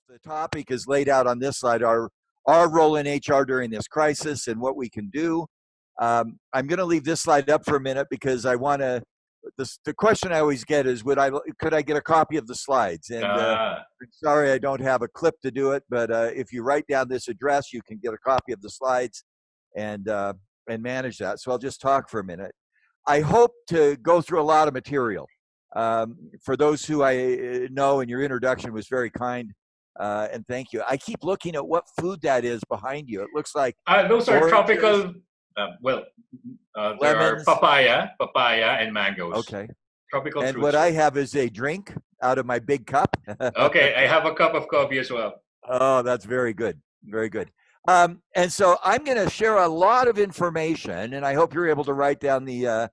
The topic is laid out on this slide, our role in HR during this crisis and what we can do. I'm going to leave this slide up for a minute because I want to, the question I always get is, could I get a copy of the slides? And I'm sorry I don't have a clip to do it, but if you write down this address, you can get a copy of the slides and manage that. So I'll just talk for a minute. I hope to go through a lot of material. For those who I know, and your introduction was very kind, and thank you. I keep looking at what food that is behind you. It looks like those are oranges, tropical. There are papaya and mangoes. Okay. Tropical and fruits. what I have is a drink out of my big cup. Okay, I have a cup of coffee as well. Oh, that's very good. Very good. And so I'm going to share a lot of information, and I hope you're able to write down the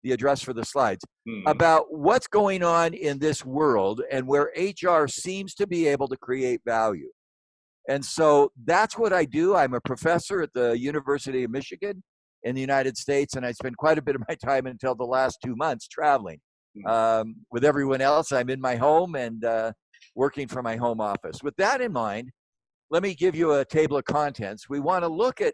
address for the slides, about what's going on in this world and where HR seems to be able to create value. And so that's what I do. I'm a professor at the University of Michigan in the United States, and I spend quite a bit of my time until the last 2 months traveling. With everyone else, I'm in my home and working from my home office. With that in mind, let me give you a table of contents. We want to look at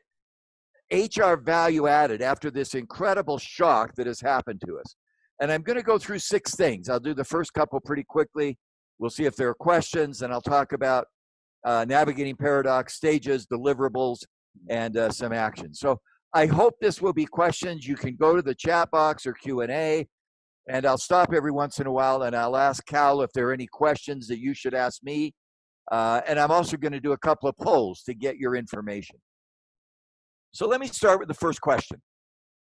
HR value added after this incredible shock that has happened to us. And I'm going to go through 6 things. I'll do the first couple pretty quickly. We'll see if there are questions, and I'll talk about navigating paradox, stages, deliverables, and some action. So I hope this will be questions. You can go to the chat box or Q&A, and I'll stop every once in a while, and I'll ask Cal if there are any questions that you should ask me. And I'm also going to do a couple of polls to get your information. So let me start with the first question.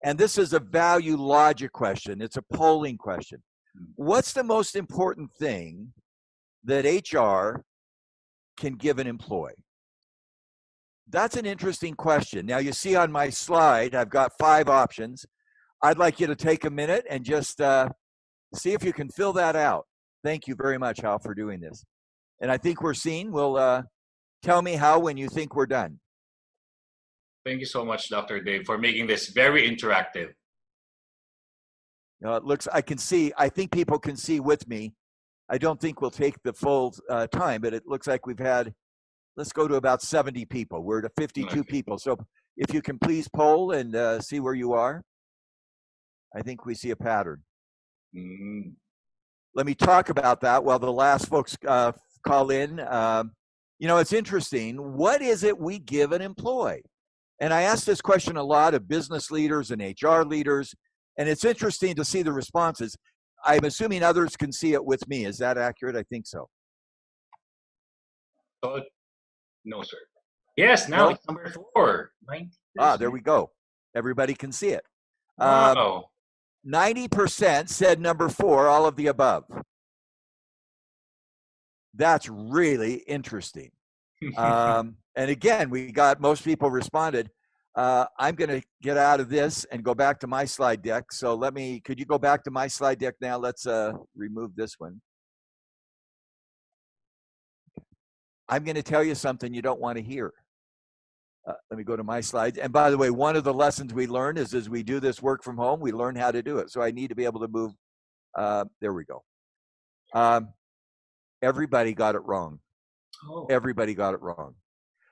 And this is a value logic question. It's a polling question. What's the most important thing that HR can give an employee? That's an interesting question. Now, you see on my slide, I've got 5 options. I'd like you to take a minute and just see if you can fill that out. Thank you very much, Hal, for doing this. And I think we're seen. We'll tell me how when you think we're done. Thank you so much, Dr. Dave, for making this very interactive. It looks, I think people can see with me. I don't think we'll take the full time, but it looks like we've had, let's go to about 70 people. We're to 52 people. So if you can please poll and see where you are. I think we see a pattern. Let me talk about that while the last folks call in. It's interesting. What is it we give an employee? And I ask this question a lot of business leaders and HR leaders, and it's interesting to see the responses. I'm assuming others can see it with me. Is that accurate? I think so. No, sir. Yes, now it's number 4. There we go. Everybody can see it. Wow. 90% said number 4, all of the above. That's really interesting. And again, most people responded. I'm going to get out of this and go back to my slide deck. So could you go back to my slide deck now? Let's remove this one. I'm going to tell you something you don't want to hear. Let me go to my slides. And by the way, one of the lessons we learned is as we do this work from home, we learn how to do it. So I need to be able to move. There we go. Everybody got it wrong. Everybody got it wrong.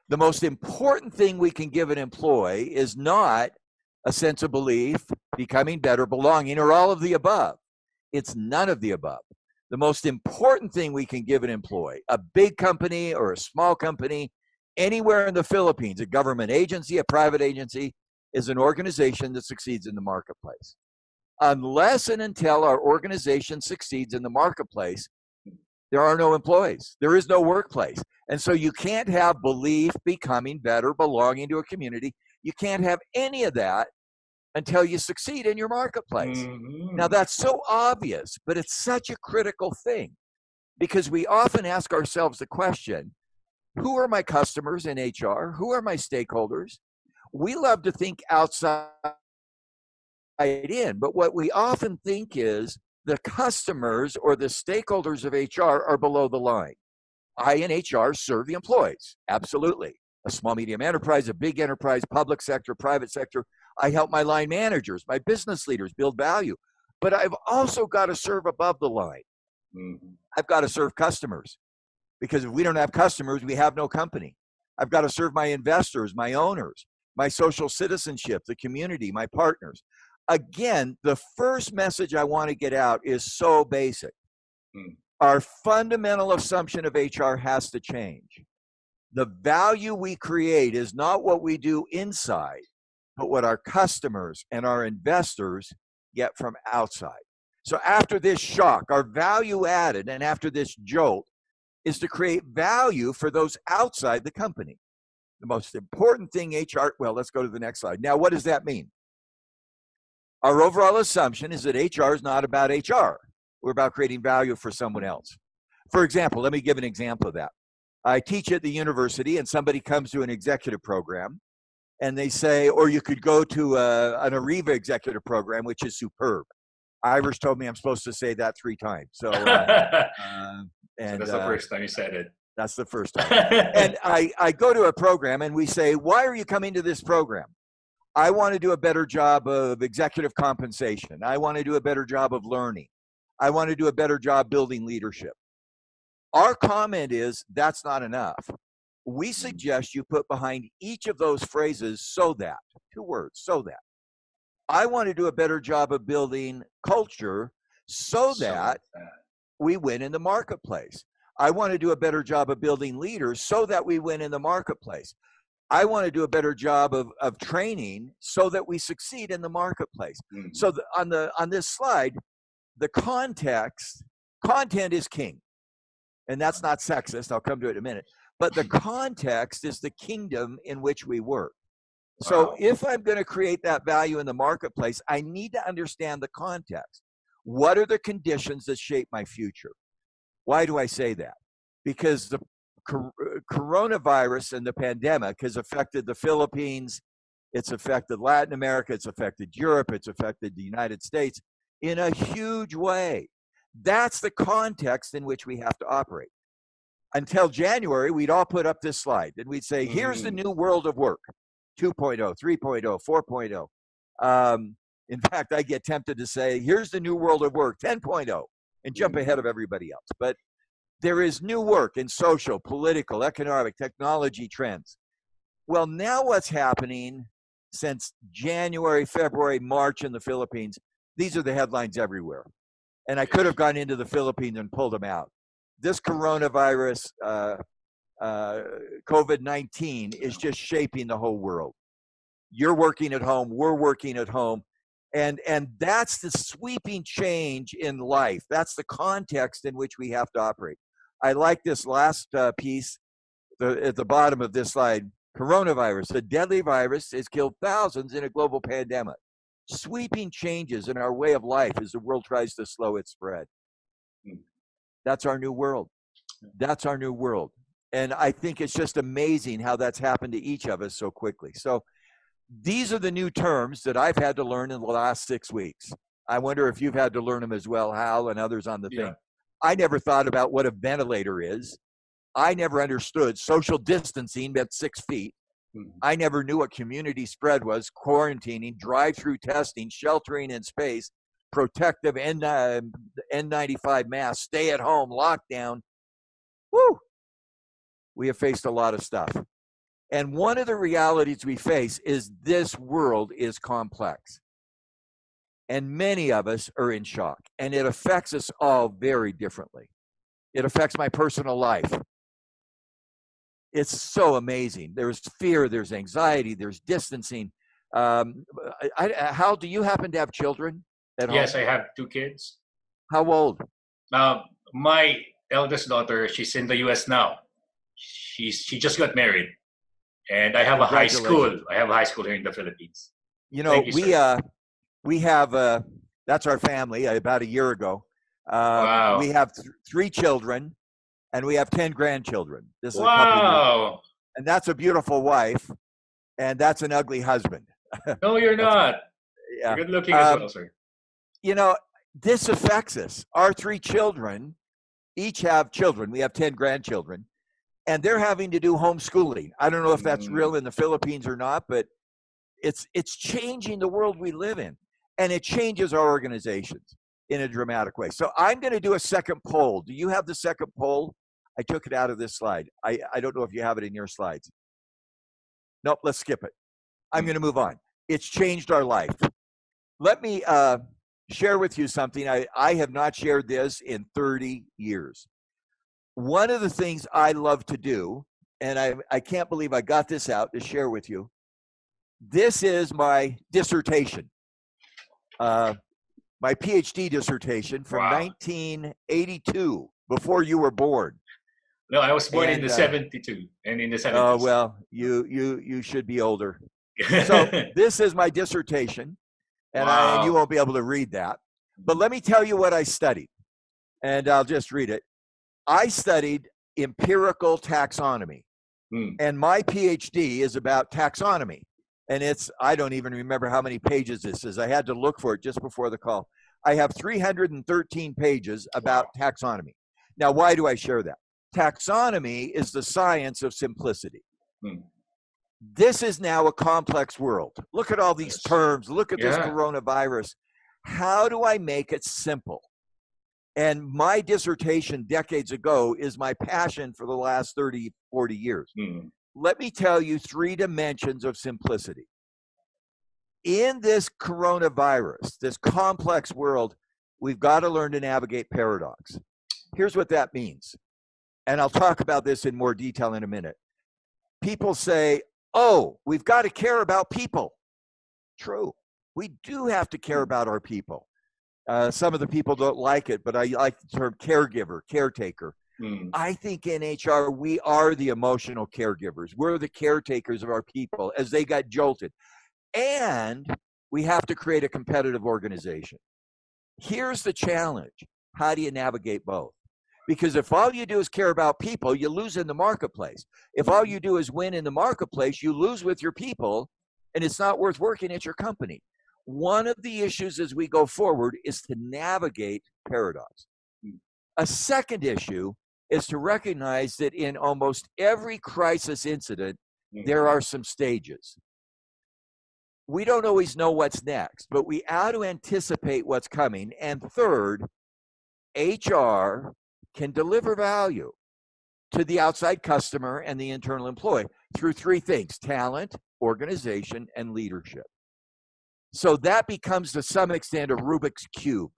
The most important thing we can give an employee is not a sense of belief, becoming better, belonging, or all of the above. It's none of the above. The most important thing we can give an employee, a big company or a small company, anywhere in the Philippines, a government agency, a private agency, is an organization that succeeds in the marketplace. Unless and until our organization succeeds in the marketplace, there are no employees. There is no workplace. And so you can't have belief, becoming better, belonging to a community. You can't have any of that until you succeed in your marketplace. Now, that's so obvious, but it's such a critical thing because we often ask ourselves the question, who are my customers in HR? Who are my stakeholders? We love to think outside in, but what we often think is the customers or the stakeholders of HR are below the line. I in HR serve the employees, absolutely. A small, medium enterprise, a big enterprise, public sector, private sector. I help my line managers, my business leaders build value. But I've also got to serve above the line. I've got to serve customers. because if we don't have customers, we have no company. I've got to serve my investors, my owners, my social citizenship, the community, my partners. Again, the first message I want to get out is so basic. Our fundamental assumption of HR has to change. The value we create is not what we do inside, but what our customers and our investors get from outside. So after this shock, our value added, and after this jolt, is to create value for those outside the company. The most important thing HR, well, let's go to the next slide. Now, what does that mean? Our overall assumption is that HR is not about HR. We're about creating value for someone else. For example, let me give an example of that. I teach at the university, and somebody comes to an executive program, and they say, or you could go to an Ariva executive program, which is superb. Irish told me I'm supposed to say that 3 times. So, so that's the first time you said it. That's the first time. And I go to a program, and we say, why are you coming to this program? I want to do a better job of executive compensation. I want to do a better job of learning. I want to do a better job building leadership. Our comment is, that's not enough. We suggest you put behind each of those phrases, so that, 2 words, so that. I want to do a better job of building culture so that we win in the marketplace. I want to do a better job of building leaders so that we win in the marketplace. I want to do a better job of training so that we succeed in the marketplace. So on this slide, the content is king. And that's not sexist. I'll come to it in a minute. But the context is the kingdom in which we work. So if I'm going to create that value in the marketplace, I need to understand the context. What are the conditions that shape my future? Why do I say that? Because the coronavirus and the pandemic has affected the Philippines, it's affected Latin America, it's affected Europe, it's affected the United States in a huge way. That's the context in which we have to operate. Until January, we'd all put up this slide, and we'd say, here's the new world of work, 2.0, 3.0, 4.0. In fact, I get tempted to say, here's the new world of work, 10.0, and jump ahead of everybody else. But there is new work in social, political, economic, technology trends. Well, now what's happening since January, February, March in the Philippines, these are the headlines everywhere. And I could have gone into the Philippines and pulled them out. This coronavirus, COVID-19, is just shaping the whole world. You're working at home, we're working at home. And that's the sweeping change in life. That's the context in which we have to operate. I like this last piece at the bottom of this slide. Coronavirus, a deadly virus, has killed thousands in a global pandemic. Sweeping changes in our way of life as the world tries to slow its spread. That's our new world. That's our new world. And I think it's just amazing how that's happened to each of us so quickly. So these are the new terms that I've had to learn in the last 6 weeks. I wonder if you've had to learn them as well, Hal, and others on the thing. I never thought about what a ventilator is. I never understood social distancing meant 6 feet. I never knew what community spread was, quarantining, drive-through testing, sheltering in space, protective N95 masks, stay at home, lockdown. Woo! We have faced a lot of stuff. And one of the realities we face is this world is complex. And many of us are in shock. And it affects us all very differently. It affects my personal life. It's so amazing. There's fear, there's anxiety, there's distancing. Hal, do you happen to have children at home? Yes, I have 2 kids. How old? My eldest daughter, she's in the US now. She just got married. And I have a high school. I have a high school here in the Philippines. You know, we have, that's our family, about a year ago. Wow. We have 3 children, and we have 10 grandchildren. This is a wow. couple of years. And that's a beautiful wife, and that's an ugly husband. No, you're not. Yeah. You're good looking as well, sir. You know, this affects us. Our 3 children each have children. We have 10 grandchildren, and they're having to do homeschooling. I don't know if that's real in the Philippines or not, but it's changing the world we live in, and it changes our organizations in a dramatic way. So I'm going to do a second poll. Do you have the second poll? I took it out of this slide. I don't know if you have it in your slides. Nope, let's skip it. I'm going to move on. It's changed our life. Let me share with you something. I have not shared this in 30 years. One of the things I love to do, and I can't believe I got this out to share with you. This is my dissertation, my PhD dissertation from 1982, before you were born. No, I was born in the 72 and in the 70s. Oh, well, you should be older. So this is my dissertation, and you won't be able to read that. But let me tell you what I studied, and I'll just read it. I studied empirical taxonomy, and my PhD is about taxonomy. And I don't even remember how many pages this is. I had to look for it just before the call. I have 313 pages about taxonomy. Now, why do I share that? Taxonomy is the science of simplicity. This is now a complex world. Look at all these terms. Look at this coronavirus. How do I make it simple? And my dissertation decades ago is my passion for the last 30, 40 years. Let me tell you 3 dimensions of simplicity. In this coronavirus, this complex world, we've got to learn to navigate paradox. Here's what that means. And I'll talk about this in more detail in a minute. People say, oh, we've got to care about people. True. We do have to care about our people. Some of the people don't like it, but I like the term caregiver, caretaker. I think in HR, we are the emotional caregivers. We're the caretakers of our people as they got jolted. And we have to create a competitive organization. Here's the challenge. How do you navigate both? Because if all you do is care about people, you lose in the marketplace. If all you do is win in the marketplace, you lose with your people, and it's not worth working at your company. One of the issues as we go forward is to navigate paradox. A second issue is to recognize that in almost every crisis incident, there are some stages. We don't always know what's next, but we ought to anticipate what's coming. And third, HR can deliver value to the outside customer and the internal employee through 3 things: talent, organization, and leadership. So that becomes, to some extent, a Rubik's Cube.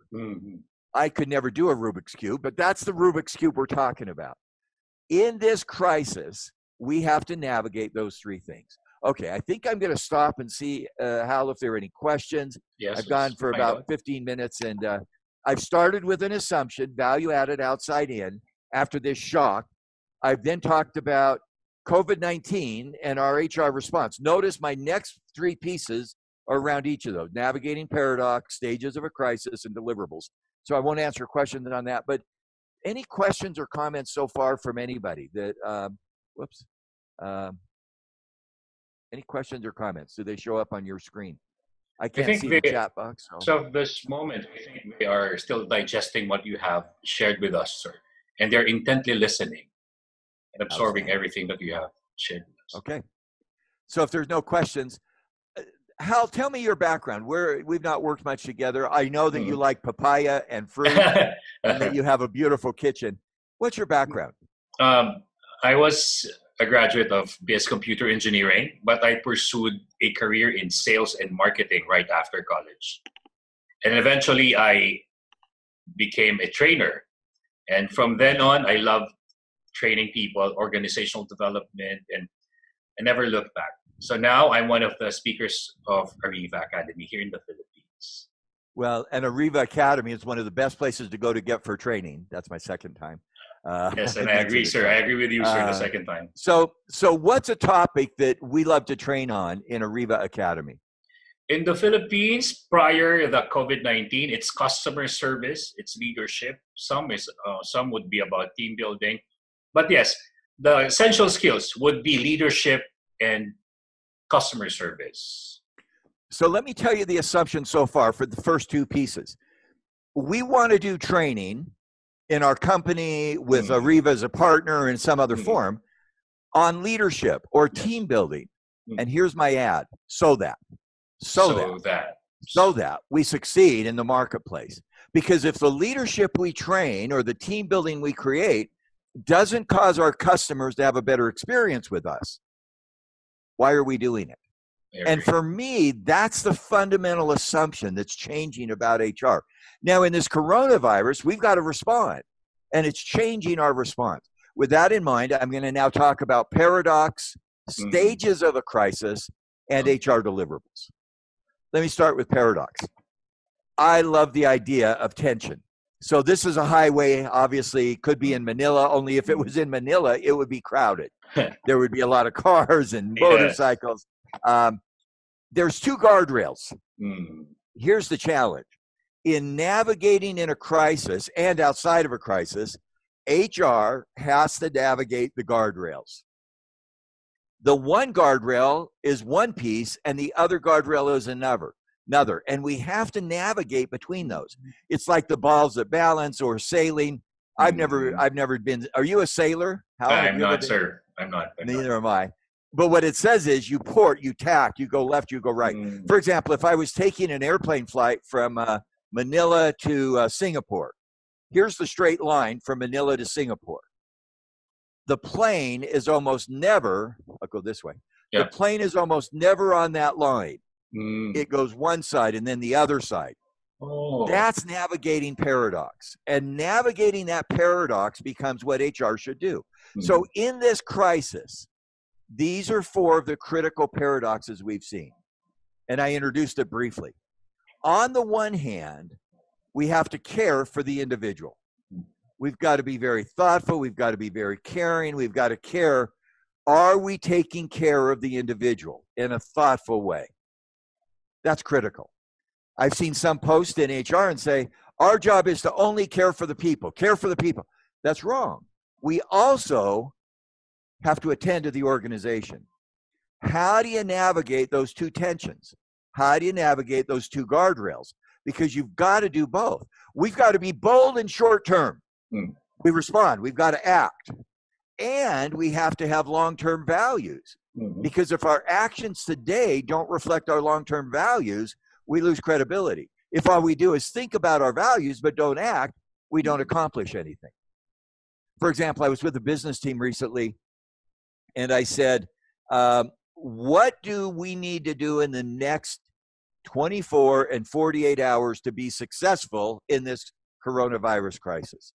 I could never do a Rubik's Cube, but that's the Rubik's Cube we're talking about. In this crisis, we have to navigate those 3 things. Okay, I think I'm going to stop and see, Hal, if there are any questions. Yes, I've gone for about 15 minutes, and I've started with an assumption, value added outside in, after this shock. I've then talked about COVID-19 and our HR response. Notice my next 3 pieces are around each of those: navigating paradox, stages of a crisis, and deliverables. So I won't answer questions on that, but any questions or comments so far from anybody that, any questions or comments? Do they show up on your screen? I can't see the chat box. So this moment, I think they are still digesting what you have shared with us, sir. And they're intently listening and absorbing everything that you have shared with us. Okay. So if there's no questions, Hal, tell me your background. We've not worked much together. I know that you like papaya and fruit and that you have a beautiful kitchen. What's your background? I was a graduate of BS Computer Engineering, but I pursued a career in sales and marketing right after college. And eventually I became a trainer. And from then on, I loved training people, organizational development, and I never looked back. So now I'm one of the speakers of Ariva Academy here in the Philippines. Well, and Ariva Academy is one of the best places to go to get for training. That's my second time. Yes, and I agree, sir. I agree with you, sir, the second time. So what's a topic that we love to train on in Ariva Academy? In the Philippines, prior to the COVID-19, it's customer service, it's leadership. Some would be about team building. But yes, the essential skills would be leadership and customer service. So let me tell you the assumption so far for the first 2 pieces. We want to do training in our company with Ariva as a partner in some other form on leadership or team building. And here's my ad: so that we succeed in the marketplace. Because if the leadership we train or the team building we create doesn't cause our customers to have a better experience with us, why are we doing it? And for me, that's the fundamental assumption that's changing about HR. Now, in this coronavirus, we've got to respond, and it's changing our response. With that in mind, I'm going to now talk about paradox, stages of a crisis, and HR deliverables. Let me start with paradox. I love the idea of tension. So this is a highway, obviously, could be in Manila, only if it was in Manila, it would be crowded. There would be a lot of cars and motorcycles. There's two guardrails. Here's the challenge. In navigating in a crisis and outside of a crisis, HR has to navigate the guardrails. The one guardrail is one piece and the other guardrail is another. And we have to navigate between those. It's like the balls that balance or sailing. I've never been. Are you a sailor? I'm not, sir. I'm not. Neither am I. But what it says is you port, you tack, you go left, you go right. For example, if I was taking an airplane flight from Manila to Singapore, here's the straight line from Manila to Singapore. The plane is almost never, I'll go this way. The plane is almost never on that line. It goes one side and then the other side. That's navigating paradox. And navigating that paradox becomes what HR should do. So in this crisis, these are four of the critical paradoxes we've seen. And I introduced it briefly. On the one hand, we have to care for the individual. We've got to be very thoughtful. We've got to be very caring. We've got to care. Are we taking care of the individual in a thoughtful way? That's critical. I've seen some post in HR and say, our job is to only care for the people, care for the people. That's wrong. We also have to attend to the organization. How do you navigate those two tensions? How do you navigate those two guardrails? Because you've got to do both. We've got to be bold in short term. We respond. We've got to act. And we have to have long-term values. Because if our actions today don't reflect our long-term values, we lose credibility. If all we do is think about our values but don't act, we don't accomplish anything. For example, I was with a business team recently, and I said, what do we need to do in the next 24 and 48 hours to be successful in this coronavirus crisis?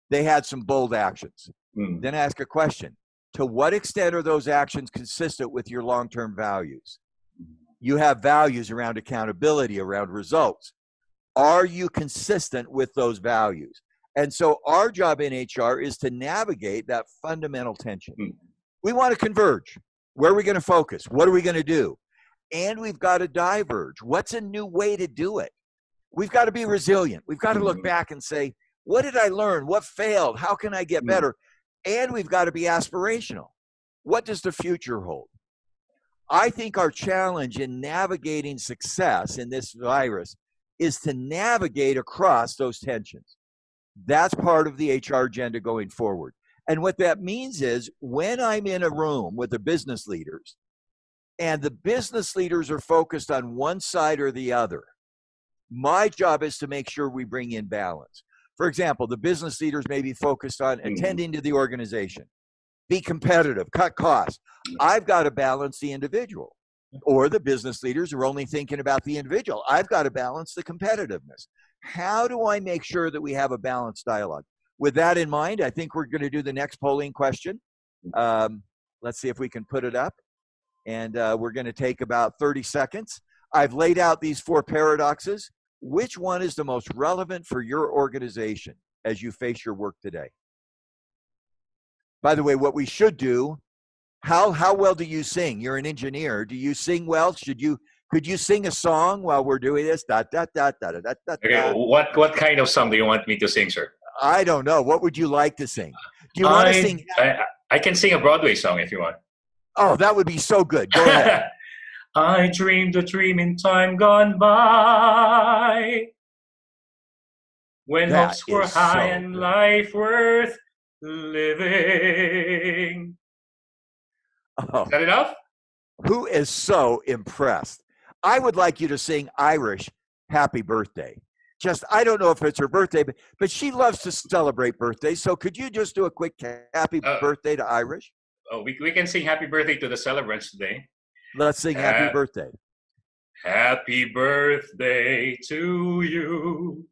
They had some bold actions. Then ask a question. To what extent are those actions consistent with your long-term values? You have values around accountability, around results. Are you consistent with those values? And so our job in HR is to navigate that fundamental tension. We want to converge. Where are we going to focus? What are we going to do? And we've got to diverge. What's a new way to do it? We've got to be resilient. We've got to look back and say, what did I learn? What failed? How can I get better? And we've got to be aspirational. What does the future hold? I think our challenge in navigating success in this virus is to navigate across those tensions. That's part of the HR agenda going forward. And what that means is when I'm in a room with the business leaders and the business leaders are focused on one side or the other, my job is to make sure we bring in balance. For example, the business leaders may be focused on attending to the organization, be competitive, cut costs. I've got to balance the individual. Or the business leaders are only thinking about the individual. I've got to balance the competitiveness. How do I make sure that we have a balanced dialogue? With that in mind, I think we're going to do the next polling question. Let's see if we can put it up. And we're going to take about 30 seconds. I've laid out these four paradoxes. Which one is the most relevant for your organization as you face your work today? By the way, what we should do, how well do you sing? You're an engineer. Do you sing well? Could you sing a song while we're doing this? Da, da, da, da, da, da, da. Okay, what kind of song do you want me to sing, sir? I don't know. What would you like to sing? Do you want to sing? I can sing a Broadway song if you want. Oh, that would be so good. Go ahead. I dreamed a dream in time gone by, when hopes were high and life worth living. Oh. Is that enough? Who is so impressed? I would like you to sing Irish Happy Birthday. just, I don't know if it's her birthday, but she loves to celebrate birthdays. So could you just do a quick happy birthday to Irish? Oh, we can sing happy birthday to the celebrants today. Let's sing happy birthday. Happy birthday to you.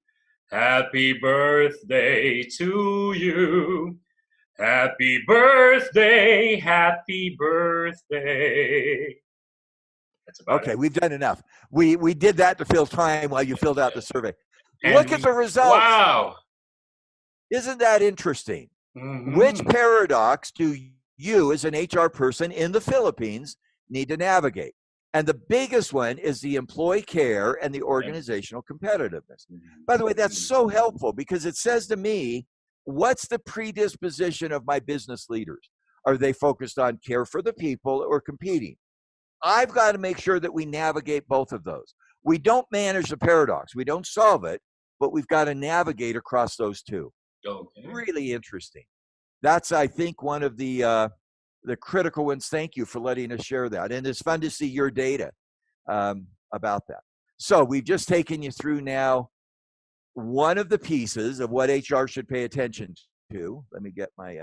Happy birthday to you. Happy birthday, happy birthday. That's about okay, it. we've done enough. We did that to fill time while you filled out the survey. Look at the results. Wow. Isn't that interesting? Mm-hmm. Which paradox do you as an HR person in the Philippines need to navigate? And the biggest one is the employee care and the organizational competitiveness. By the way, that's so helpful because it says to me, what's the predisposition of my business leaders? Are they focused on care for the people or competing? I've got to make sure that we navigate both of those. We don't manage the paradox. We don't solve it, but we've got to navigate across those two. Okay. Really interesting. That's, I think, one of the critical ones. Thank you for letting us share that. And it's fun to see your data about that. So we've just taken you through now one of the pieces of what HR should pay attention to. Let me get my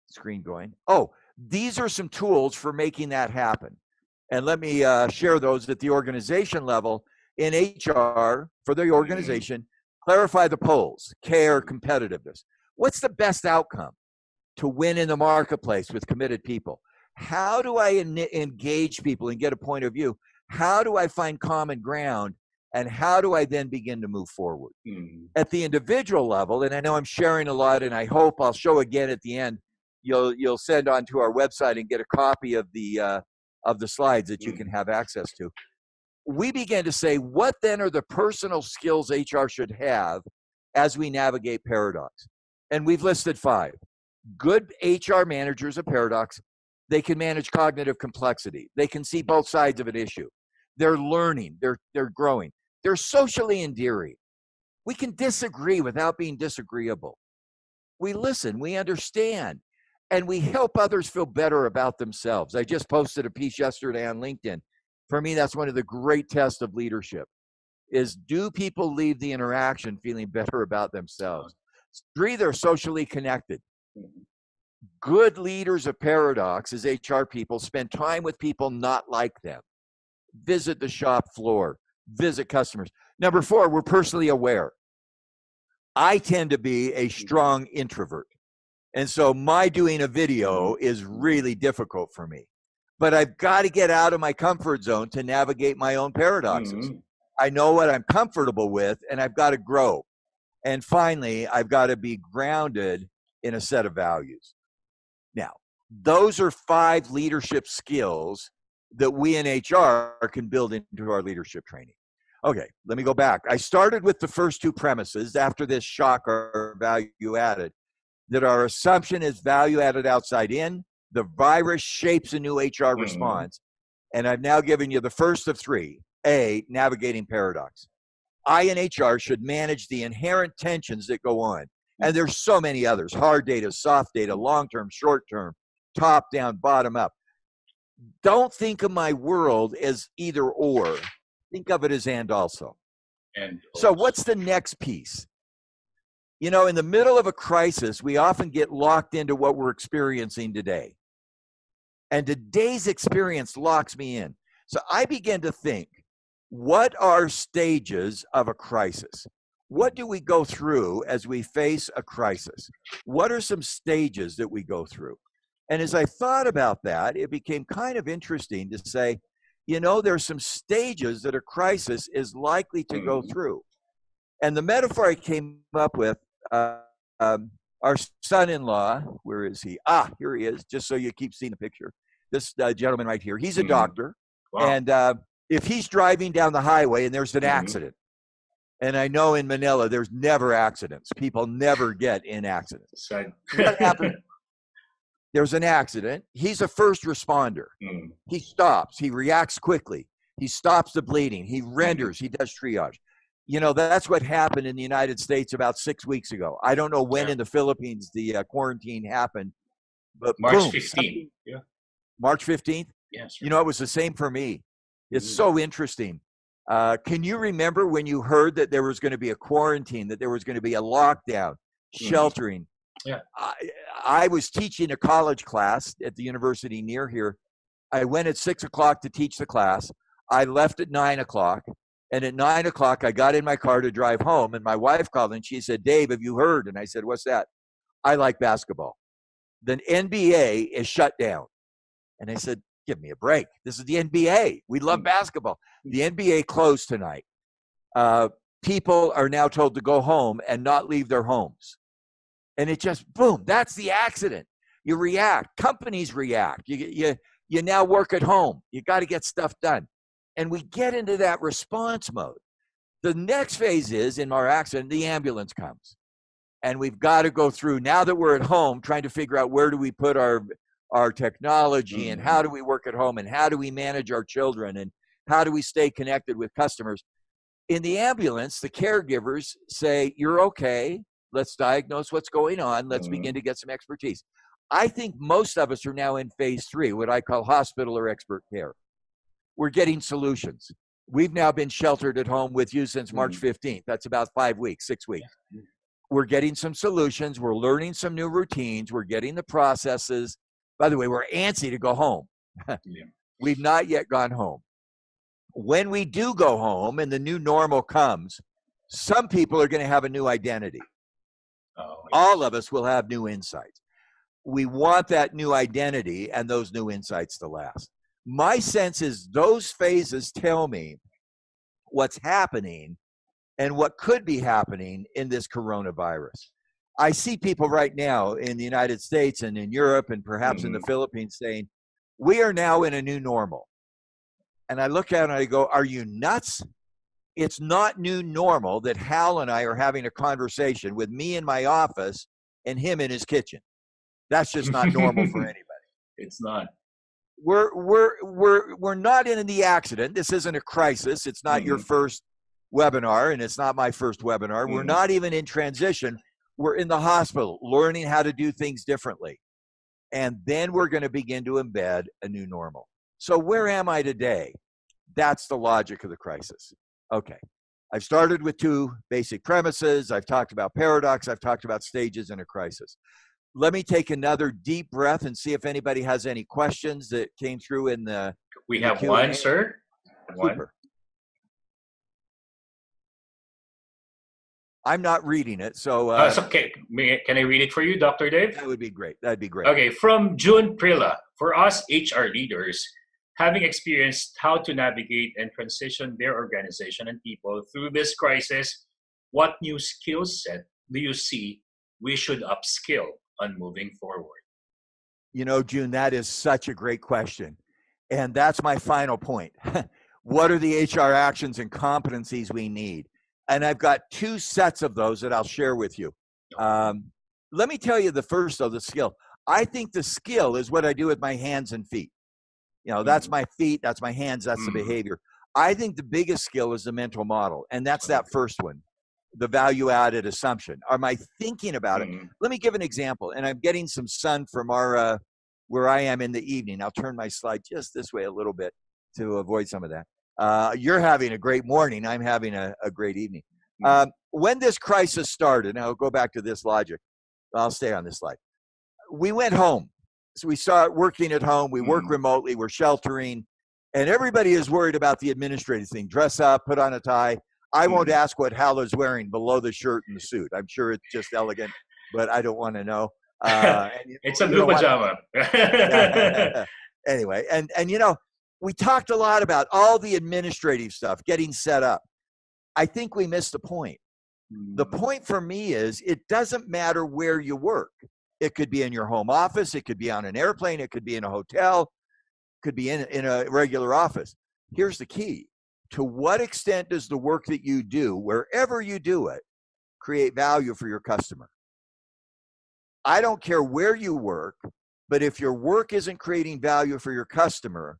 screen going. Oh, these are some tools for making that happen. And let me share those at the organization level. In HR, for the organization, clarify the polls, care, competitiveness. What's the best outcome to win in the marketplace with committed people? How do I engage people and get a point of view? How do I find common ground? And how do I then begin to move forward? At the individual level, and I know I'm sharing a lot, and I hope I'll show again at the end, you'll send onto our website and get a copy of the slides that you can have access to. We began to say, what then are the personal skills HR should have as we navigate paradox? And we've listed 5. Good HR managers of paradox, they can manage cognitive complexity. They can see both sides of an issue. They're learning, they're growing. They're socially endearing. We can disagree without being disagreeable. We listen, we understand, and we help others feel better about themselves. I just posted a piece yesterday on LinkedIn. For me, that's one of the great tests of leadership, is do people leave the interaction feeling better about themselves? 3, they're socially connected. Good leaders of paradox as HR people spend time with people not like them. Visit the shop floor, visit customers. Number 4, we're personally aware. I tend to be a strong introvert. And so my doing a video is really difficult for me. But I've got to get out of my comfort zone to navigate my own paradoxes. I know what I'm comfortable with, and I've got to grow. And finally, I've got to be grounded in a set of values. Now, those are 5 leadership skills that we in HR can build into our leadership training. Okay, let me go back. I started with the first 2 premises after this shock or value added, that our assumption is value added outside in. The virus shapes a new HR response. And I've now given you the first of 3. A, navigating paradox. I in HR should manage the inherent tensions that go on. And there's so many others: hard data, soft data, long-term, short-term, top-down, bottom-up. Don't think of my world as either or. Think of it as and also. So what's the next piece? You know, in the middle of a crisis, we often get locked into what we're experiencing today. And today's experience locks me in. So I began to think, what are stages of a crisis? What do we go through as we face a crisis? What are some stages that we go through? And as I thought about that, it became kind of interesting to say, you know, there's some stages that a crisis is likely to go through. And the metaphor I came up with, our son-in-law, where is he? Here he is, just so you keep seeing the picture. This gentleman right here, he's a doctor. Wow. And if he's driving down the highway and there's an accident, and I know in Manila, there's never accidents. People never get in accidents. What happens? There's an accident. He's a first responder. He stops. He reacts quickly. He stops the bleeding. He renders. He does triage. You know, that's what happened in the United States about 6 weeks ago. I don't know when in the Philippines the quarantine happened, but March boom, 15th. Yeah. March 15th? Yes. You know, it was the same for me. It's so interesting. Can you remember when you heard that there was going to be a quarantine, that there was going to be a lockdown, sheltering? Yeah. I was teaching a college class at the university near here. I went at 6 o'clock to teach the class. I left at 9 o'clock. And at 9 o'clock, I got in my car to drive home. And my wife called and she said, Dave, have you heard? And I said, what's that? I like basketball. The NBA is shut down. And I said, give me a break. This is the NBA. We love basketball. The NBA closed tonight. People are now told to go home and not leave their homes. And it just, boom, that's the accident. You react. Companies react. You now work at home. You got to get stuff done. And we get into that response mode. The next phase is, in our accident, the ambulance comes. And we've got to go through, now that we're at home, trying to figure out where do we put our technology and how do we work at home and how do we manage our children and how do we stay connected with customers. In the ambulance, the caregivers say, you're okay. Let's diagnose what's going on. Let's begin to get some expertise. I think most of us are now in phase 3, what I call hospital or expert care. We're getting solutions. We've now been sheltered at home with you since March 15th. That's about 5 weeks, 6 weeks. We're getting some solutions. We're learning some new routines. We're getting the processes. By the way, we're antsy to go home. We've not yet gone home. When we do go home and the new normal comes, some people are going to have a new identity. All of us will have new insights. We want that new identity and those new insights to last. My sense is those phases tell me what's happening and what could be happening in this coronavirus. I see people right now in the United States and in Europe and perhaps in the Philippines saying, we are now in a new normal. And I look at it and I go, are you nuts? It's not new normal that Hal and I are having a conversation with me in my office and him in his kitchen. That's just not normal for anybody. It's not. We're not in the accident. This isn't a crisis. It's not your first webinar, and it's not my first webinar. We're not even in transition. We're in the hospital learning how to do things differently. And then we're going to begin to embed a new normal. So where am I today? That's the logic of the crisis. Okay. I've started with 2 basic premises. I've talked about paradox. I've talked about stages in a crisis. Let me take another deep breath and see if anybody has any questions that came through in the We have one, sir. Super. I'm not reading it, so... it's okay. Can I read it for you, Dr. Dave? That would be great. That'd be great. Okay, from June Prilla. For us HR leaders, having experienced how to navigate and transition their organization and people through this crisis, what new skill set do you see we should upskill on moving forward? You know, June, that is such a great question. And that's my final point. What are the HR actions and competencies we need? And I've got 2 sets of those that I'll share with you. Let me tell you the first, though, the skill. I think the skill is what I do with my hands and feet. You know, that's my feet, that's my hands, that's the behavior. I think the biggest skill is the mental model. And that's that first one, the value-added assumption. Am I thinking about it? Let me give an example. And I'm getting some sun from our, where I am in the evening. I'll turn my slide just this way a little bit to avoid some of that. You're having a great morning. I'm having a great evening. When this crisis started, and I'll go back to this logic. I'll stay on this slide. We went home. So we started working at home. We work remotely. We're sheltering. And everybody is worried about the administrative thing. Dress up, put on a tie. I won't ask what Hal is wearing below the shirt and the suit. I'm sure it's just elegant, but I don't want to know. It's a blue pajama. Anyway, and you know, we talked a lot about all the administrative stuff, getting set up. I think we missed the point. The point for me is it doesn't matter where you work. It could be in your home office. It could be on an airplane. It could be in a hotel. It could be in a regular office. Here's the key. To what extent does the work that you do, wherever you do it, create value for your customer? I don't care where you work, but if your work isn't creating value for your customer,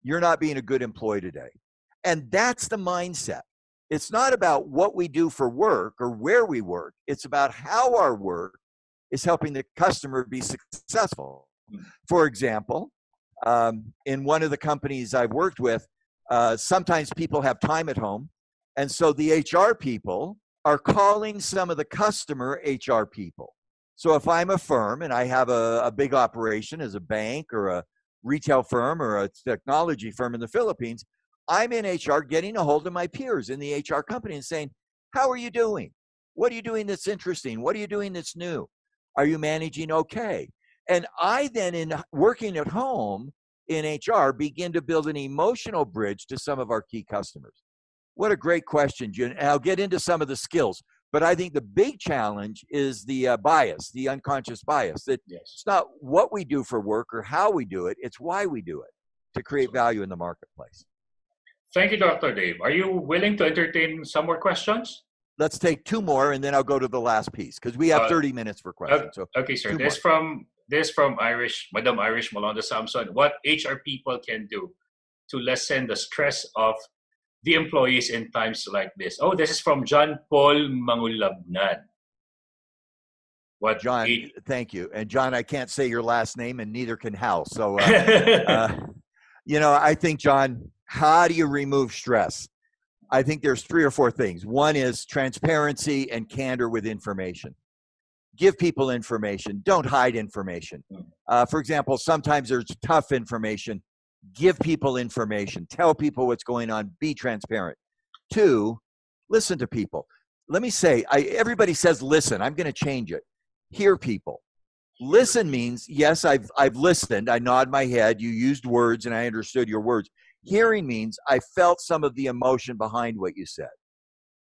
you're not being a good employee today. And that's the mindset. It's not about what we do for work or where we work. It's about how our work is helping the customer be successful. For example, in one of the companies I've worked with, Sometimes people have time at home. And so the HR people are calling some of the customer HR people. So if I'm a firm and I have a big operation as a bank or a retail firm or a technology firm in the Philippines, I'm in HR getting a hold of my peers in the HR company and saying, how are you doing? What are you doing that's interesting? What are you doing that's new? Are you managing okay? And I then, in working at home in HR, begin to build an emotional bridge to some of our key customers. What a great question, June. And I'll get into some of the skills, but I think the big challenge is the bias, the unconscious bias, that it's not what we do for work or how we do it, it's why we do it to create value in the marketplace. Thank you, Dr. Dave. Are you willing to entertain some more questions? Let's take two more, and then I'll go to the last piece because we have 30 minutes for questions. So okay, sir. This from Madam Irish Molonda Samson. What HR people can do to lessen the stress of the employees in times like this? Oh, this is from John Paul Mangulabnan. John, thank you. And John, I can't say your last name, and neither can Hal. So, you know, I think, John, how do you remove stress? I think there's 3 or 4 things. One is transparency and candor with information. Give people information. Don't hide information. For example, sometimes there's tough information. Give people information. Tell people what's going on. Be transparent. 2, listen to people. Let me say, everybody says listen. I'm going to change it. Hear people. Listen means, yes, I've listened. I nod my head. You used words, and I understood your words. Hearing means I felt some of the emotion behind what you said.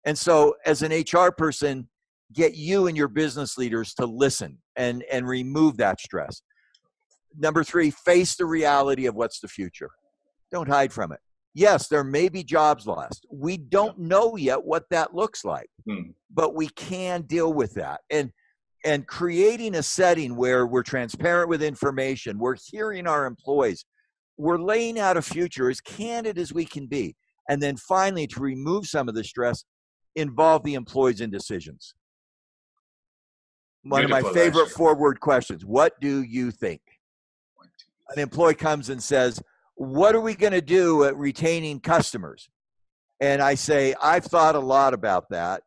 And so as an HR person, get you and your business leaders to listen and remove that stress. Number 3, face the reality of what's the future. Don't hide from it. Yes, there may be jobs lost. We don't know yet what that looks like, but we can deal with that. And creating a setting where we're transparent with information, we're hearing our employees, we're laying out a future as candid as we can be. And then finally, to remove some of the stress, involve the employees in decisions. One of my favorite forward questions, what do you think? An employee comes and says, what are we going to do at retaining customers? And I say, I've thought a lot about that.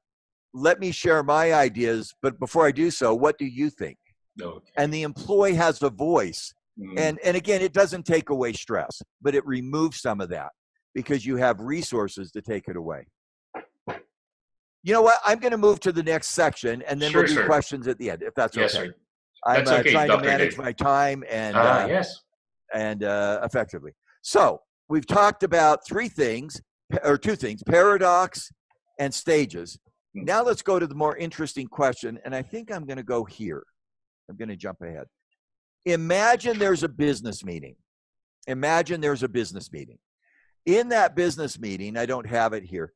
Let me share my ideas, but before I do so, what do you think? Okay. And the employee has a voice. And again, it doesn't take away stress, but it removes some of that because you have resources to take it away. You know what? I'm going to move to the next section, and then we'll do questions at the end, if that's okay. Sir. I'm That's okay, trying Dr. to manage Dave. my time and effectively. So we've talked about 2 things, paradox and stages. Now let's go to the more interesting question, and I think I'm going to go here. I'm going to jump ahead. Imagine there's a business meeting. Imagine there's a business meeting. In that business meeting, I don't have it here,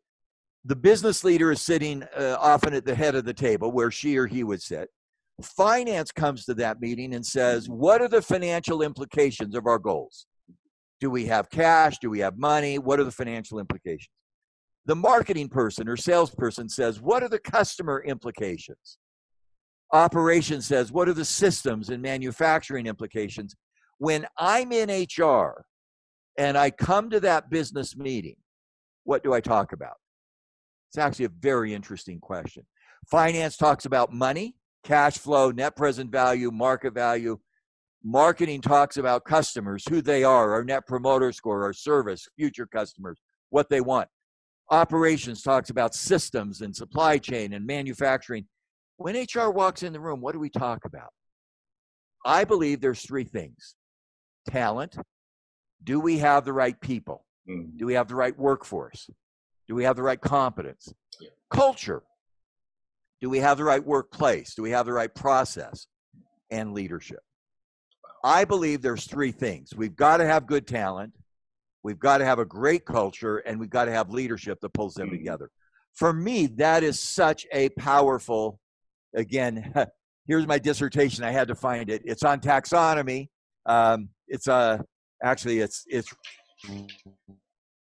the business leader is sitting often at the head of the table where she or he would sit. Finance comes to that meeting and says, what are the financial implications of our goals? Do we have cash? Do we have money? What are the financial implications? The marketing person or salesperson says, what are the customer implications? Operations says, what are the systems and manufacturing implications? When I'm in HR and I come to that business meeting, what do I talk about? It's actually a very interesting question. Finance talks about money, cash flow, net present value, market value. Marketing talks about customers, who they are, our net promoter score, our service, future customers, what they want. Operations talks about systems and supply chain and manufacturing. When HR walks in the room, what do we talk about? I believe there's 3 things. Talent. Do we have the right people? Do we have the right workforce? Do we have the right competence? Culture. Do we have the right workplace? Do we have the right process? And leadership. I believe there's 3 things. We've got to have good talent. We've got to have a great culture, and we've got to have leadership that pulls them together. For me, that is such a powerful, again, here's my dissertation. I had to find it. It's on taxonomy. It's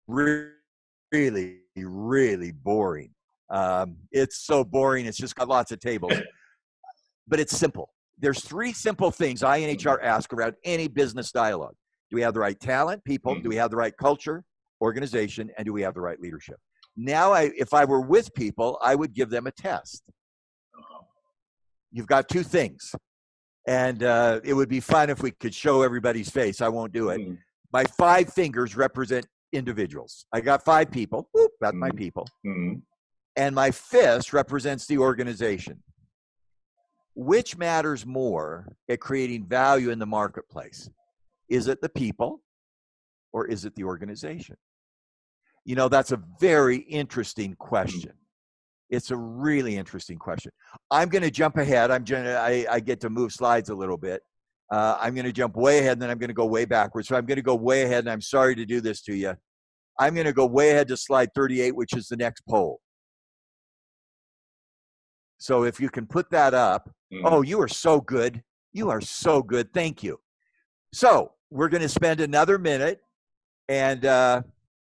really, really boring. It's so boring. It's just got lots of tables, but it's simple. There's 3 simple things I in HR ask around any business dialogue. Do we have the right talent, people? Do we have the right culture? organization, and do we have the right leadership? Now, if I were with people, I would give them a test. You've got two things. And it would be fun if we could show everybody's face. I won't do it. My 5 fingers represent individuals. I got 5 people. Whoop, that's my people. And my fist represents the organization. Which matters more at creating value in the marketplace? Is it the people or is it the organization? You know, that's a very interesting question. It's a really interesting question. I'm going to jump ahead. I get to move slides a little bit. I'm going to jump way ahead, and then I'm going to go way backwards. So I'm going to go way ahead, and I'm sorry to do this to you. I'm going to go way ahead to slide 38, which is the next poll. So if you can put that up. Oh, you are so good. You are so good. Thank you. So we're going to spend another minute, and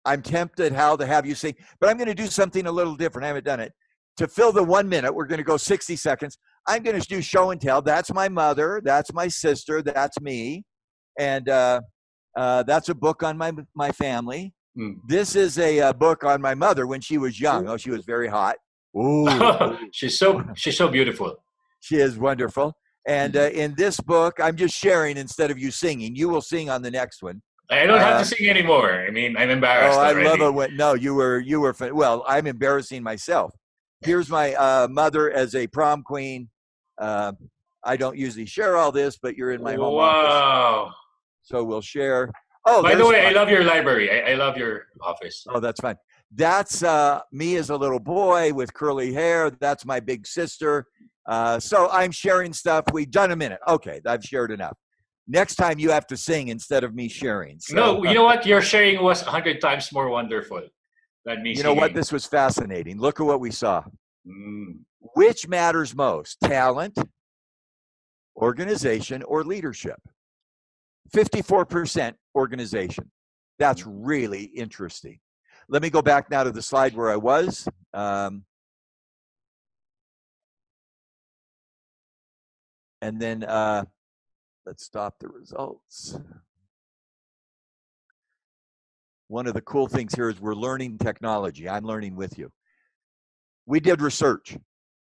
I'm tempted, Hal, to have you sing, but I'm going to do something a little different. I haven't done it. To fill the 1 minute, we're going to go 60 seconds. I'm going to do show and tell. That's my mother. That's my sister. That's me. And that's a book on my family. This is a book on my mother when she was young. Oh, she was very hot. Ooh. She's so beautiful. She is wonderful. And in this book, I'm just sharing instead of you singing. You will sing on the next one. I don't have to sing anymore. I mean, I'm embarrassed already. I love it. No, you were. Well, I'm embarrassing myself. Here's my mother as a prom queen. I don't usually share all this, but you're in my home office. So we'll share. Oh, by the way, I love your library. I love your office. Oh, that's fine. That's me as a little boy with curly hair. That's my big sister. So I'm sharing stuff. We've done a minute. Okay, I've shared enough. Next time you have to sing instead of me sharing. So, no, you know what? Your sharing was 100 times more wonderful than me singing. You know what? This was fascinating. Look at what we saw. Which matters most? Talent, organization, or leadership? 54% organization. That's really interesting. Let me go back now to the slide where I was. And then let's stop the results. One of the cool things here is we're learning technology. I'm learning with you. We did research.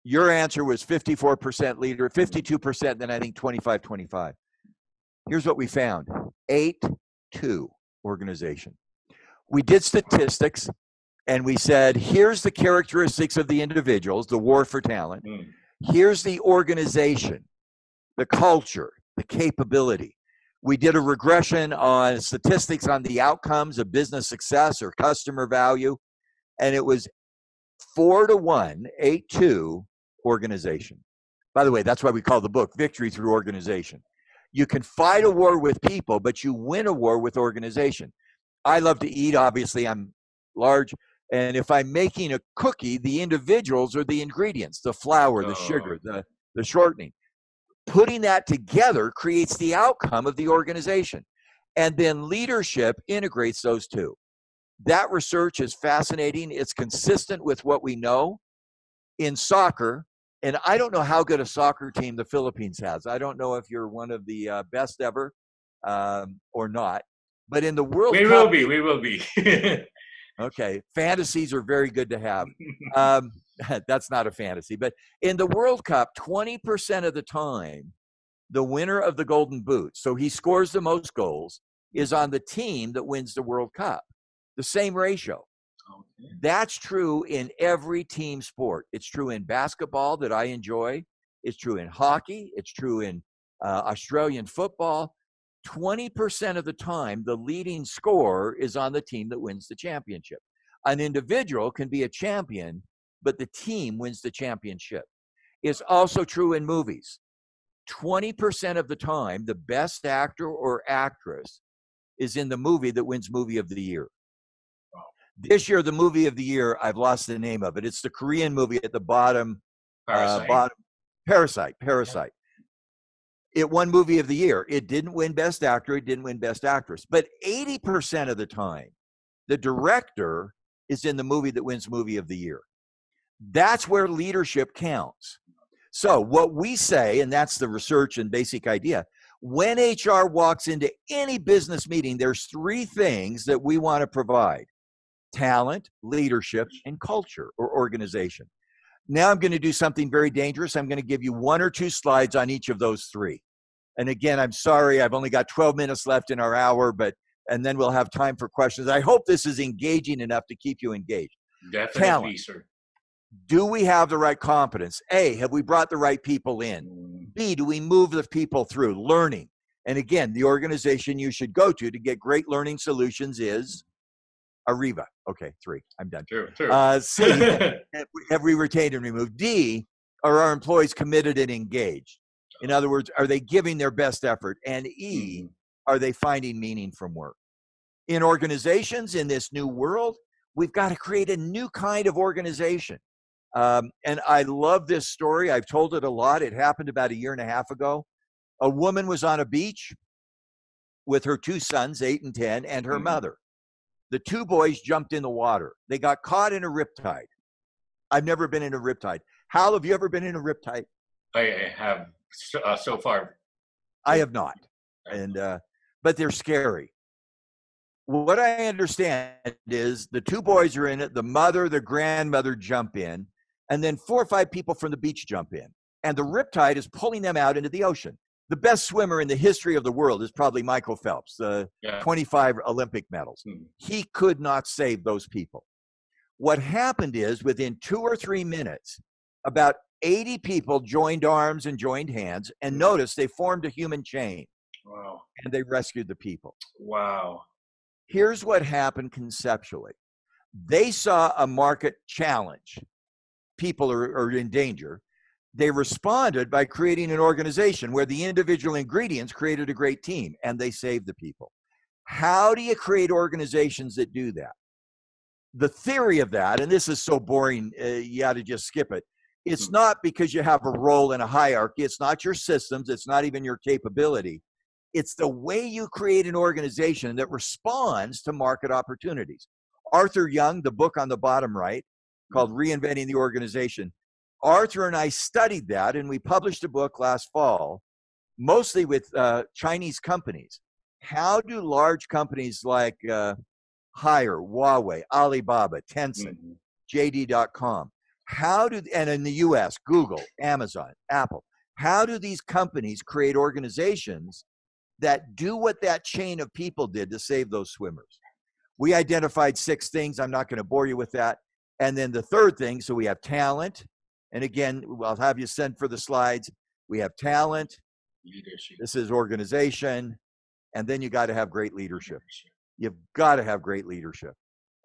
Your answer was 54% leader, 52%, then I think 25-25. Here's what we found. 8-2 organization. We did statistics, and we said, here's the characteristics of the individuals, the war for talent. Here's the organization, the culture, the capability. We did a regression on statistics on the outcomes of business success or customer value, and it was 4-1, 8-2 organization. By the way, that's why we call the book Victory Through Organization. You can fight a war with people, but you win a war with organization. I love to eat. Obviously, I'm large. And if I'm making a cookie, the individuals are the ingredients, the flour, the sugar, the shortening. Putting that together creates the outcome of the organization. And then leadership integrates those two. That research is fascinating. It's consistent with what we know in soccer. And I don't know how good a soccer team the Philippines has. I don't know if you're one of the best ever or not. But in the World Cup, we will be. Okay, fantasies are very good to have. That's not a fantasy. But in the World Cup, 20% of the time, the winner of the Golden Boot, so he scores the most goals, is on the team that wins the World Cup. The same ratio. Okay. That's true in every team sport. It's true in basketball that I enjoy. It's true in hockey. It's true in Australian football. 20% of the time, the leading scorer is on the team that wins the championship. An individual can be a champion, but the team wins the championship. It's also true in movies. 20% of the time, the best actor or actress is in the movie that wins movie of the year. This year, the movie of the year, I've lost the name of it. It's the Korean movie at the bottom. Parasite. It won movie of the year. It didn't win best actor. It didn't win best actress. But 80% of the time, the director is in the movie that wins movie of the year. That's where leadership counts. So what we say, and that's the research and basic idea, when HR walks into any business meeting, there's 3 things that we want to provide. talent, leadership, and culture or organization. Now I'm going to do something very dangerous. I'm going to give you 1 or 2 slides on each of those 3. And again, I'm sorry, I've only got 12 minutes left in our hour, and then we'll have time for questions. I hope this is engaging enough to keep you engaged. Definitely, Talent. sir. Do we have the right competence? A, have we brought the right people in? B, do we move the people through learning? And again, the organization you should go to get great learning solutions is Ariva. Okay, 3. I'm done. True. C, have we retained and removed? D, are our employees committed and engaged? In other words, are they giving their best effort? And E, are they finding meaning from work? In organizations in this new world, we've got to create a new kind of organization. And I love this story. I've told it a lot. It happened about 1.5 years ago. A woman was on a beach with her 2 sons, 8 and 10, and her mother. The 2 boys jumped in the water. They got caught in a riptide. I've never been in a riptide. Hal, have you ever been in a riptide? I have so far. I have not. But they're scary. What I understand is the 2 boys are in it. The mother, the grandmother jump in, and then 4 or 5 people from the beach jump in. And the riptide is pulling them out into the ocean. The best swimmer in the history of the world is probably Michael Phelps, 25 Olympic medals. He could not save those people. What happened is within 2 or 3 minutes, about 80 people joined arms and joined hands, and notice they formed a human chain. Wow. And they rescued the people. Wow. Here's what happened conceptually. They saw a market challenge. People are in danger. They responded by creating an organization where the individual ingredients created a great team, and they saved the people. How do you create organizations that do that? The theory of that, and this is so boring, you got to just skip it. It's not because you have a role in a hierarchy. It's not your systems. It's not even your capability. It's the way you create an organization that responds to market opportunities. Arthur Young, the book on the bottom right, called Reinventing the Organization. Arthur and I studied that, and we published a book last fall, mostly with Chinese companies. How do large companies like Haier, Huawei, Alibaba, Tencent, JD.com, and in the US, Google, Amazon, Apple, how do these companies create organizations that do what that chain of people did to save those swimmers? We identified 6 things. I'm not going to bore you with that. And then the third thing, so we have talent. And again, I'll have you send for the slides. We have talent. Leadership. This is organization. And then you got to have great leadership. You've got to have great leadership.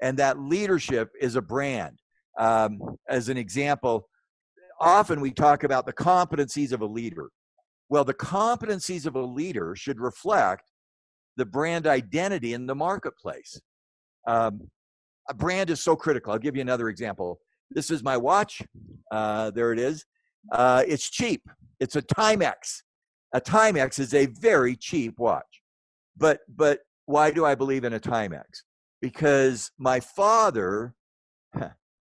And that leadership is a brand. As an example, often we talk about the competencies of a leader. Well, the competencies of a leader should reflect the brand identity in the marketplace. A brand is so critical. I'll give you another example. This is my watch. There it is. It's cheap. It's a Timex. A Timex is a very cheap watch. But why do I believe in a Timex? Because my father,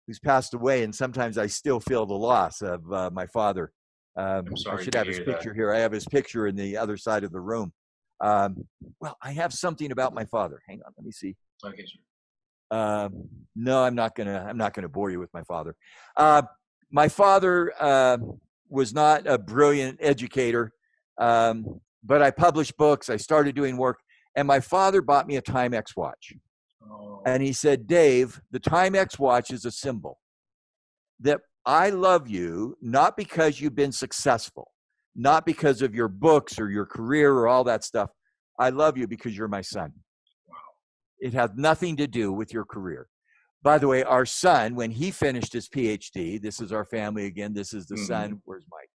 who's passed away, and sometimes I still feel the loss of my father. I'm sorry. I should have his picture here. I have his picture in the other side of the room. Well, I have something about my father. Hang on, let me see. Okay, sure. No, I'm not gonna bore you with my father. My father was not a brilliant educator, but I published books. I started doing work, and my father bought me a Timex watch. Oh. And he said, Dave, the Timex watch is a symbol that I love you, not because you've been successful, not because of your books or your career or all that stuff. I love you because you're my son. Wow. It had nothing to do with your career. By the way, our son, when he finished his PhD, this is our family again. This is the son. Where's Mike?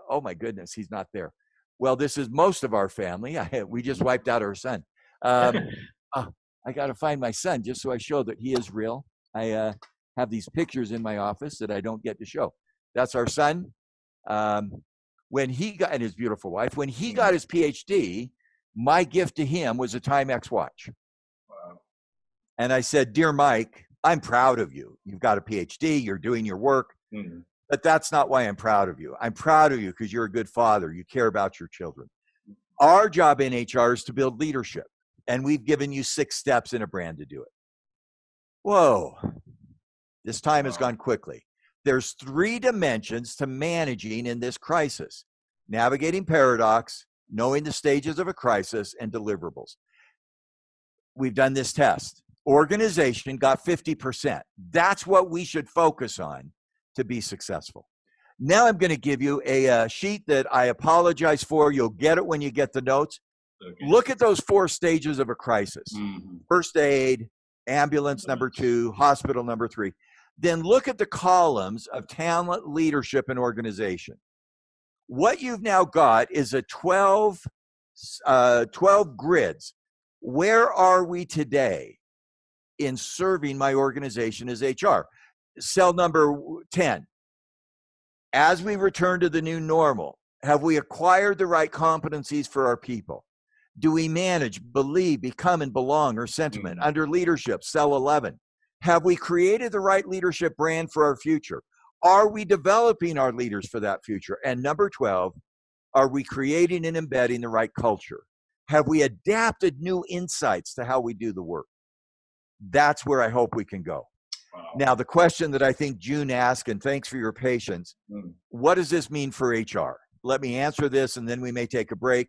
Oh my goodness, he's not there. Well, this is most of our family. We just wiped out our son. I got to find my son just so I show that he is real. I have these pictures in my office that I don't get to show. That's our son. When he got, and his beautiful wife, when he got his PhD, my gift to him was a Timex watch. Wow. And I said, dear Mike, I'm proud of you. You've got a PhD, you're doing your work, but that's not why I'm proud of you. I'm proud of you because you're a good father. You care about your children. Our job in HR is to build leadership. And we've given you 6 steps in a brand to do it. Whoa, this time has gone quickly. There's 3 dimensions to managing in this crisis: navigating paradox, knowing the stages of a crisis, and deliverables. We've done this test. Organization got 50%. That's what we should focus on to be successful. Now I'm going to give you a sheet that I apologize for. You'll get it when you get the notes. Okay. Look at those 4 stages of a crisis. First aid, ambulance number 2, hospital number 3. Then look at the columns of talent, leadership, and organization. What you've now got is a 12 grids. Where are we today in serving my organization as HR? Cell number 10. As we return to the new normal, have we acquired the right competencies for our people? Do we manage, believe, become, and belong, or sentiment? Under leadership, cell 11. Have we created the right leadership brand for our future? Are we developing our leaders for that future? And number 12, are we creating and embedding the right culture? Have we adapted new insights to how we do the work? That's where I hope we can go. Wow. Now, the question that I think June asked, and thanks for your patience, what does this mean for HR? Let me answer this, and then we may take a break.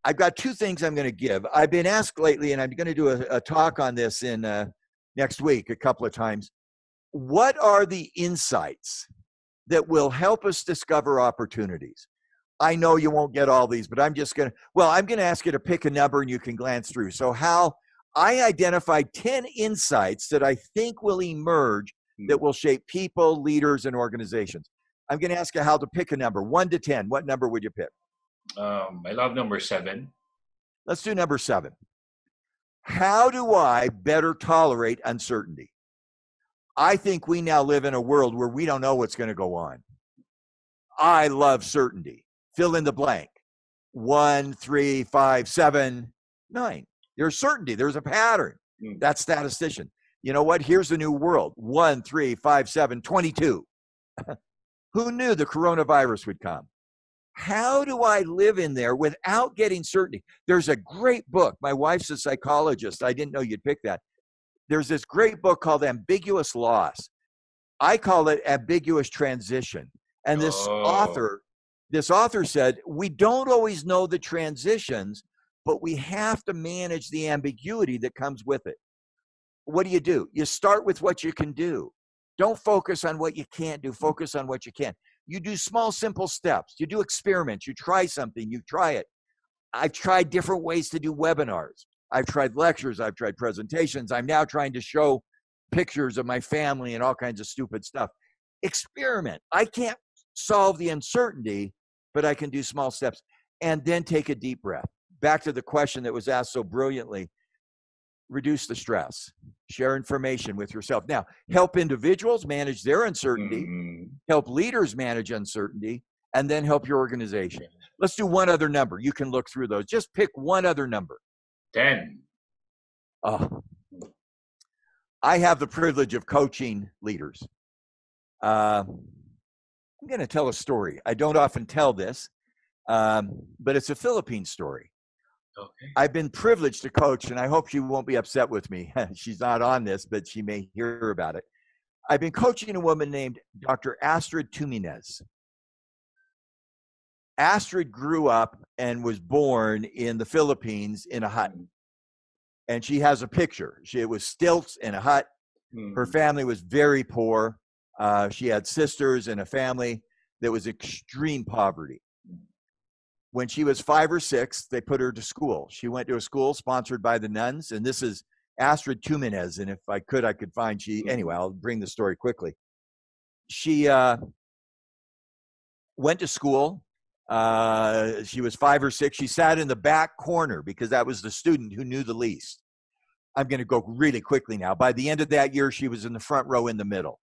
I've got 2 things I'm going to give. I've been asked lately, and I'm going to do a talk on this in next week a couple of times. What are the insights that will help us discover opportunities? I know you won't get all these, but I'm going to ask you to pick a number and you can glance through. So Hal, I identified 10 insights that I think will emerge that will shape people, leaders, and organizations. I'm going to ask you, Hal, to pick a number, 1 to 10. What number would you pick? I love number 7. Let's do number 7. How do I better tolerate uncertainty? I think we now live in a world where we don't know what's going to go on. I love certainty. Fill in the blank. 1, 3, 5, 7, 9. There's certainty. There's a pattern. That's statistician. You know what? Here's the new world. 1, 3, 5, 7, 22. Who knew the coronavirus would come? How do I live in there without getting certainty? There's a great book. My wife's a psychologist. I didn't know you'd pick that. There's this great book called Ambiguous Loss. I call it Ambiguous Transition. And this author said, we don't always know the transitions, but we have to manage the ambiguity that comes with it. What do? You start with what you can do. Don't focus on what you can't do. Focus on what you can. You do small, simple steps. You do experiments. You try something. You try it. I've tried different ways to do webinars. I've tried lectures. I've tried presentations. I'm now trying to show pictures of my family and all kinds of stupid stuff. Experiment. I can't solve the uncertainty, but I can do small steps. And then take a deep breath. Back to the question that was asked so brilliantly. Reduce the stress. Share information with yourself. Now, help individuals manage their uncertainty. Help leaders manage uncertainty. And then help your organization. Let's do one other number. You can look through those. Just pick one other number. 10. Oh, I have the privilege of coaching leaders. I'm going to tell a story. I don't often tell this, but it's a Philippine story. Okay. I've been privileged to coach, and I hope she won't be upset with me. She's not on this, but she may hear about it. I've been coaching a woman named Dr. Astrid Tumines. Astrid grew up and was born in the Philippines in a hut. And she has a picture. It was stilts in a hut. Her family was very poor. She had sisters and a family that was extreme poverty. When she was 5 or 6, they put her to school. She went to a school sponsored by the nuns. And this is Astrid Tumines. And if I could find anyway, I'll bring the story quickly. She went to school. She was 5 or 6. She sat in the back corner because that was the student who knew the least. I'm going to go really quickly now. By the end of that year, she was in the front row in the middle.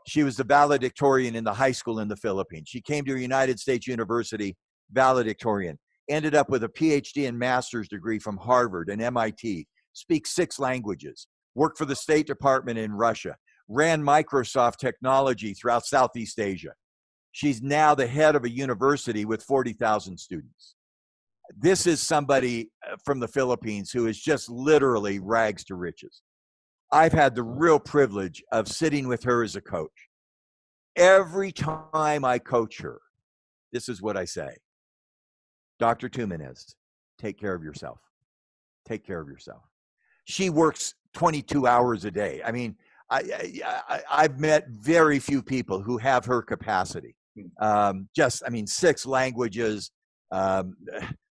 She was the valedictorian in the high school in the Philippines. She came to United States University, valedictorian, ended up with a PhD and master's degree from Harvard and MIT, speaks 6 languages, worked for the State Department in Russia, ran Microsoft technology throughout Southeast Asia. She's now the head of a university with 40,000 students. This is somebody from the Philippines who is just literally rags to riches. I've had the real privilege of sitting with her as a coach. Every time I coach her, this is what I say. Dr. Tuminez, take care of yourself. Take care of yourself. She works 22 hours a day. I mean, I've met very few people who have her capacity. 6 languages,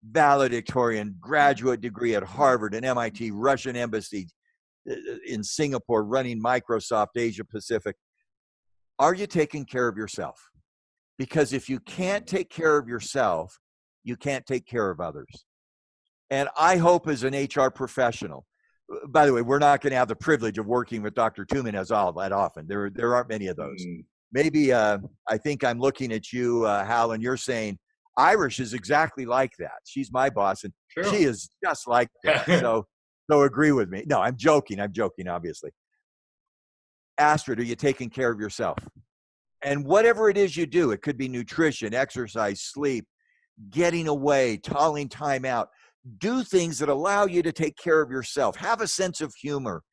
valedictorian, graduate degree at Harvard and MIT, Russian embassy in Singapore, running Microsoft Asia Pacific. Are you taking care of yourself? Because if you can't take care of yourself, you can't take care of others. And I hope as an HR professional, by the way, we're not going to have the privilege of working with Dr. Tuminez all that often. There aren't many of those. Maybe I think I'm looking at you, Hal, and you're saying, Irish is exactly like that. She's my boss, and True. She is just like that. So agree with me. No, I'm joking, obviously. Astrid, are you taking care of yourself? And whatever it is you do, it could be nutrition, exercise, sleep, getting away, calling time out. Do things that allow you to take care of yourself. Have a sense of humor.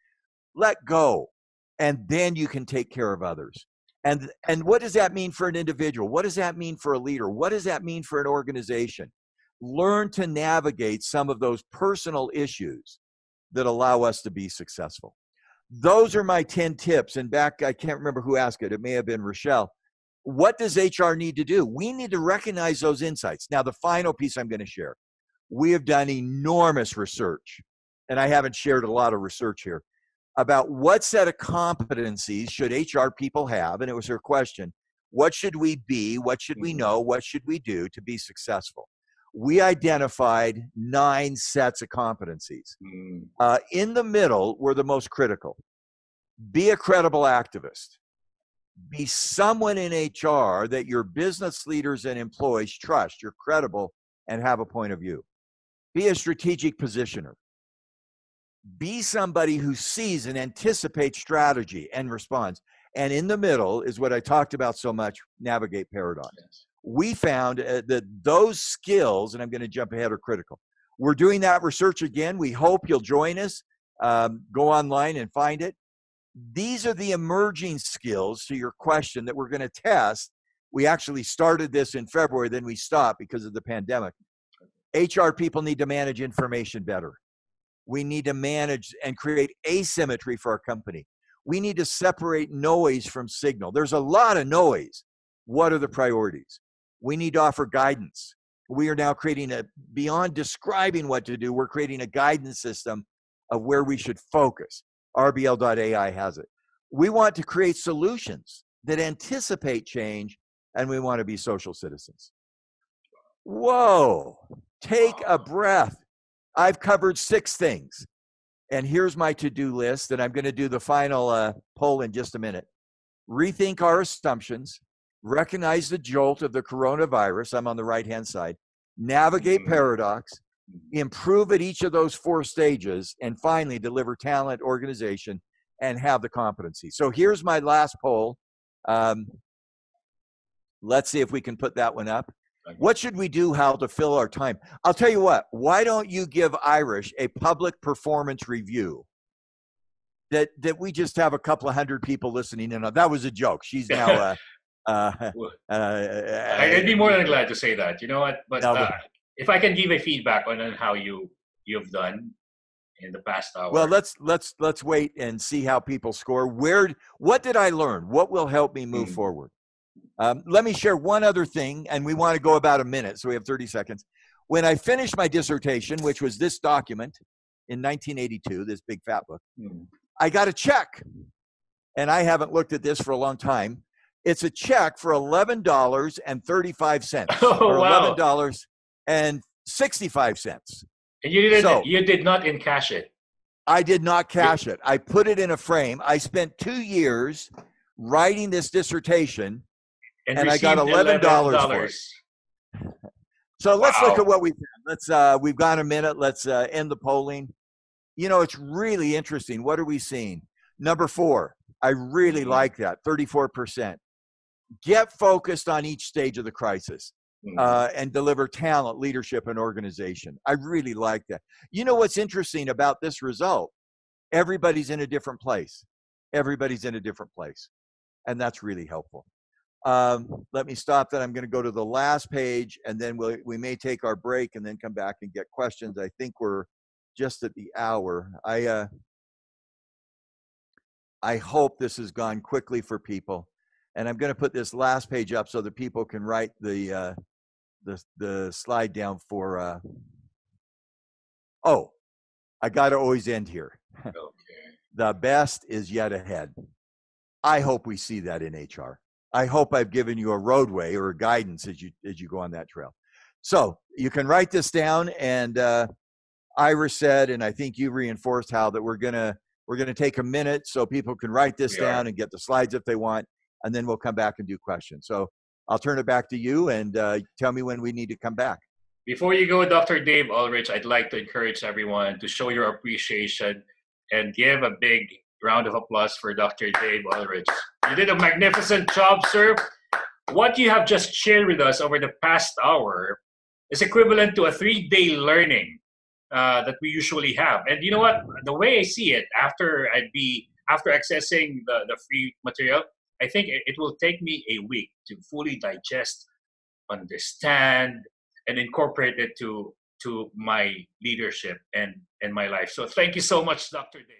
Let go. And then you can take care of others. And what does that mean for an individual? What does that mean for a leader? What does that mean for an organization? Learn to navigate some of those personal issues that allow us to be successful. Those are my 10 tips. And back, I can't remember who asked it. It may have been Rochelle. What does HR need to do? We need to recognize those insights. Now, the final piece I'm going to share. We have done enormous research, and I haven't shared a lot of research here, about what set of competencies should HR people have, and it was her question. What should we be? What should we know? What should we do to be successful? We identified 9 sets of competencies. In the middle were the most critical. Be a credible activist. Be someone in HR that your business leaders and employees trust. You're credible and have a point of view. Be a strategic positioner. Be somebody who sees and anticipates strategy and responds. And in the middle is what I talked about so much, navigate paradox. Yes. We found that those skills, and I'm going to jump ahead, are critical. We're doing that research again. We hope you'll join us. Go online and find it. These are the emerging skills to your question that we're going to test. We actually started this in February, then we stopped because of the pandemic. HR people need to manage information better. We need to manage and create asymmetry for our company. We need to separate noise from signal. There's a lot of noise. What are the priorities? We need to offer guidance. We are now creating beyond describing what to do, we're creating a guidance system of where we should focus. RBL.ai has it. We want to create solutions that anticipate change, and we want to be social citizens. Whoa, take a breath. I've covered 6 things. And here's my to-do list, and I'm going to do the final poll in just a minute. Rethink our assumptions, recognize the jolt of the coronavirus, I'm on the right-hand side, navigate paradox, improve at each of those 4 stages, and finally deliver talent, organization, and have the competency. So here's my last poll. Let's see if we can put that one up. What should we do, Hal, to fill our time? I'll tell you what, why don't you give Irish a public performance review that we just have a couple of 100 people listening in on? That was a joke. She's now I'd be more than glad to say that. You know what? But if I can give a feedback on how you've done in the past hour. Well, let's wait and see how people score. What did I learn? What will help me move forward? Let me share one other thing, and we want to go about a minute, so we have 30 seconds. When I finished my dissertation, which was this document in 1982, this big fat book, I got a check, and I haven't looked at this for a long time. It's a check for $11.35 or wow. $11.65. And you did not encash it. I did not cash it. I put it in a frame. I spent 2 years writing this dissertation, and I got $11 for it. So let's look at what we've done. We've got a minute. Let's end the polling. You know, it's really interesting. What are we seeing? Number 4. I really like that, 34%. Get focused on each stage of the crisis. and deliver talent, leadership, and organization. I really like that. You know what's interesting about this result? Everybody's in a different place. Everybody's in a different place. And that's really helpful. Let me stop that. I'm going to go to the last page, and then we may take our break and then come back and get questions. I think we're just at the hour. I hope this has gone quickly for people. And I'm going to put this last page up so that people can write the slide down for, oh, I got to always end here. Okay. The best is yet ahead. I hope we see that in HR. I hope I've given you a roadway or a guidance as you go on that trail. So you can write this down, and Ira said, and I think you reinforced how that we're gonna take a minute so people can write this down and get the slides if they want, and then we'll come back and do questions. So I'll turn it back to you, and tell me when we need to come back. Before you go, Dr. Dave Ulrich, I'd like to encourage everyone to show your appreciation and give a big round of applause for Dr. Dave Ulrich. You did a magnificent job, sir. What you have just shared with us over the past hour is equivalent to a 3-day learning that we usually have. And you know what? The way I see it, after accessing the free material, I think it will take me a week to fully digest, understand, and incorporate it to my leadership and my life. So thank you so much, Dr. Dave.